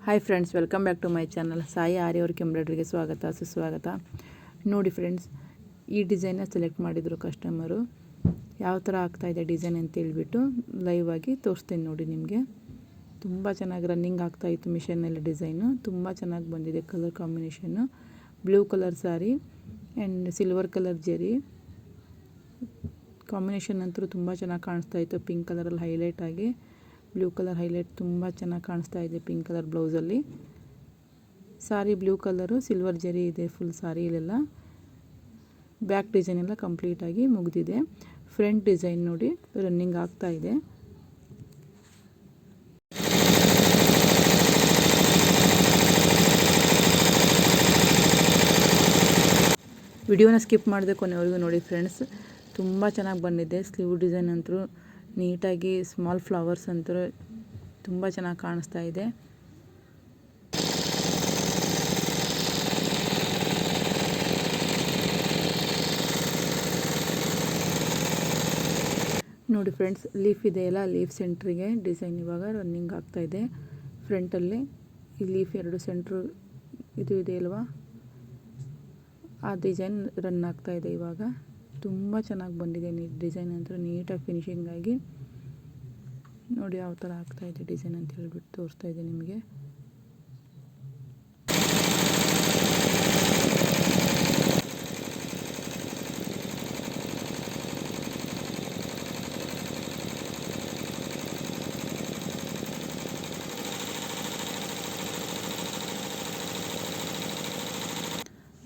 Hi friends, welcome back to my channel. Sai Arya work ಎಂಬ್ರಾಯ್ಡ್ರಿಗೆ ಸ್ವಾಗತ ಸುಸ್ವಾಗತ. ನೋಡಿ ಫ್ರೆಂಡ್ಸ್, ಈ ಡಿಸೈನ್ನ ಸೆಲೆಕ್ಟ್ ಮಾಡಿದರು ಕಸ್ಟಮರು. ಯಾವ ಥರ ಆಗ್ತಾಯಿದೆ ಡಿಸೈನ್ ಅಂತ ಹೇಳ್ಬಿಟ್ಟು ಲೈವ್ ಆಗಿ ತೋರಿಸ್ತೀನಿ ನೋಡಿ ನಿಮಗೆ. ತುಂಬ ಚೆನ್ನಾಗಿ ರನ್ನಿಂಗ್ ಆಗ್ತಾಯಿತ್ತು ಮಿಷನ್ನಲ್ಲಿ. ಡಿಸೈನು ತುಂಬ ಚೆನ್ನಾಗಿ ಬಂದಿದೆ. Colour combination blue colour sari and silver colour ಜರಿ ಕಾಂಬಿನೇಷನ್ ಅಂತೂ ತುಂಬ ಚೆನ್ನಾಗಿ ಕಾಣಿಸ್ತಾಯಿತ್ತು. ಪಿಂಕ್ ಕಲರಲ್ಲಿ ಹೈಲೈಟ್ ಆಗಿ ಬ್ಲೂ ಕಲರ್ ಹೈಲೈಟ್ ತುಂಬ ಚೆನ್ನಾಗಿ ಕಾಣಿಸ್ತಾ ಇದೆ ಪಿಂಕ್ ಕಲರ್ ಬ್ಲೌಸಲ್ಲಿ. ಸಾರಿ ಬ್ಲೂ ಕಲರು, ಸಿಲ್ವರ್ ಜರಿ ಇದೆ ಫುಲ್ ಸಾರಿಲೆಲ್ಲ. ಬ್ಯಾಕ್ ಡಿಸೈನ್ ಎಲ್ಲ ಕಂಪ್ಲೀಟಾಗಿ ಮುಗಿದಿದೆ. ಫ್ರಂಟ್ ಡಿಸೈನ್ ನೋಡಿ ರನ್ನಿಂಗ್ ಆಗ್ತಾ ಇದೆ. ವಿಡಿಯೋನ ಸ್ಕಿಪ್ ಮಾಡಿದೆ ಕೊನೆವರೆಗೂ ನೋಡಿ ಫ್ರೆಂಡ್ಸ್. ತುಂಬ ಚೆನ್ನಾಗಿ ಬಂದಿದೆ. ಸ್ಲೀವ್ ಡಿಸೈನ್ ಅಂತೂ ನೀಟಾಗಿ ಸ್ಮಾಲ್ ಫ್ಲವರ್ಸ್ ಅಂತೂ ತುಂಬ ಚೆನ್ನಾಗಿ ಕಾಣಿಸ್ತಾ ಇದೆ. ನೋಡಿ ಫ್ರೆಂಡ್ಸ್, ಲೀಫ್ ಇದೆಯಲ್ಲ, ಲೀಫ್ ಸೆಂಟ್ರಿಗೆ ಡಿಸೈನ್ ಇವಾಗ ರನ್ನಿಂಗ್ ಆಗ್ತಾ ಇದೆ. ಫ್ರಂಟಲ್ಲಿ ಈ ಲೀಫ್ ಎರಡು ಸೆಂಟ್ರು ಇದು ಇದೆಯಲ್ವಾ, ಆ ಡಿಸೈನ್ ರನ್ ಆಗ್ತಾ ಇದೆ ಇವಾಗ. ತುಂಬ ಚೆನ್ನಾಗಿ ಬಂದಿದೆ ಡಿಸೈನ್ ಅಂತೂ ನೀಟಾಗಿ ಫಿನಿಶಿಂಗ್ ಆಗಿ. ನೋಡಿ ಯಾವ ಥರ ಆಗ್ತಾಯಿದೆ ಡಿಸೈನ್ ಅಂತ ಹೇಳ್ಬಿಟ್ಟು ತೋರಿಸ್ತಾ ಇದೆ ನಿಮಗೆ.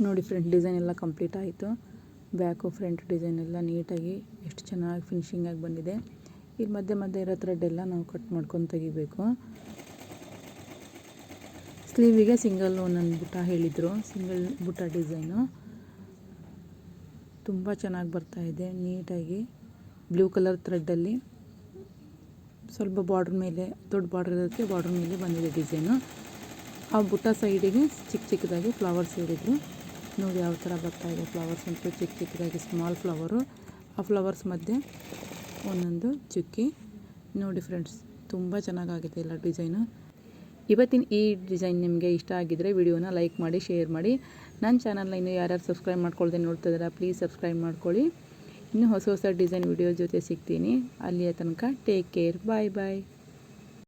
ನೋಡಿ ಫ್ರಂಟ್ ಡಿಸೈನ್ ಎಲ್ಲ ಕಂಪ್ಲೀಟ್ ಆಯಿತು. ಬ್ಯಾಕು ಫ್ರಂಟ್ ಡಿಸೈನ್ ಎಲ್ಲ ನೀಟಾಗಿ ಎಷ್ಟು ಚೆನ್ನಾಗಿ ಫಿನಿಶಿಂಗ್ ಆಗಿ ಬಂದಿದೆ. ಇಲ್ಲಿ ಮಧ್ಯೆ ಮಧ್ಯೆ ಇರೋ ಥ್ರೆಡ್ಡೆಲ್ಲ ನಾವು ಕಟ್ ಮಾಡ್ಕೊಂಡು ತೆಗಿಬೇಕು. ಸ್ಲೀವಿಗೆ ಸಿಂಗಲ್ ಒಂದೊಂದು ಬುಟ್ಟ ಹೇಳಿದರು, ಸಿಂಗಲ್ ಬುಟ್ಟ ಡಿಸೈನು ತುಂಬ ಚೆನ್ನಾಗಿ ಬರ್ತಾಯಿದೆ. ನೀಟಾಗಿ ಬ್ಲೂ ಕಲರ್ ಥ್ರೆಡ್ಡಲ್ಲಿ ಸ್ವಲ್ಪ ಬಾರ್ಡ್ರ್ ಮೇಲೆ, ದೊಡ್ಡ ಬಾರ್ಡ್ರ್ ಇರೋದಕ್ಕೆ ಬಾರ್ಡ್ರ್ ಮೇಲೆ ಬಂದಿದೆ ಡಿಸೈನು. ಆ ಬುಟ್ಟ ಸೈಡಿಗೆ ಚಿಕ್ಕ ಚಿಕ್ಕದಾಗಿ ಫ್ಲವರ್ಸ್ ಹೇಳಿದರು. ನೋಡಿ ಯಾವ ಥರ ಬರ್ತಾಯಿದೆ ಫ್ಲವರ್ಸ್ ಅಂತೂ ಚಿಕ್ಕ ಚಿಕ್ಕದಾಗಿ ಸ್ಮಾಲ್ ಫ್ಲವರು. ಆ ಫ್ಲವರ್ಸ್ ಮಧ್ಯೆ ಒಂದೊಂದು ಚುಕ್ಕಿ. ನೋಡಿ ಫ್ರೆಂಡ್ಸ್, ತುಂಬ ಚೆನ್ನಾಗಾಗಿದೆ ಎಲ್ಲ ಡಿಸೈನು. ಇವತ್ತಿನ ಈ ಡಿಸೈನ್ ನಿಮಗೆ ಇಷ್ಟ ಆಗಿದ್ದರೆ ವಿಡಿಯೋನ ಲೈಕ್ ಮಾಡಿ, ಶೇರ್ ಮಾಡಿ. ನನ್ನ ಚಾನಲ್ನ ಇನ್ನೂ ಯಾರ್ಯಾರು ಸಬ್ಸ್ಕ್ರೈಬ್ ಮಾಡ್ಕೊಳ್ದೆ ನೋಡ್ತಿದ್ದೀರಾ ಪ್ಲೀಸ್ ಸಬ್ಸ್ಕ್ರೈಬ್ ಮಾಡ್ಕೊಳ್ಳಿ. ಇನ್ನೂ ಹೊಸ ಹೊಸ ಡಿಸೈನ್ ವಿಡಿಯೋ ಜೊತೆ ಸಿಗ್ತೀನಿ. ಅಲ್ಲಿಯ ತನಕ ಟೇಕ್ ಕೇರ್, ಬಾಯ್ ಬಾಯ್.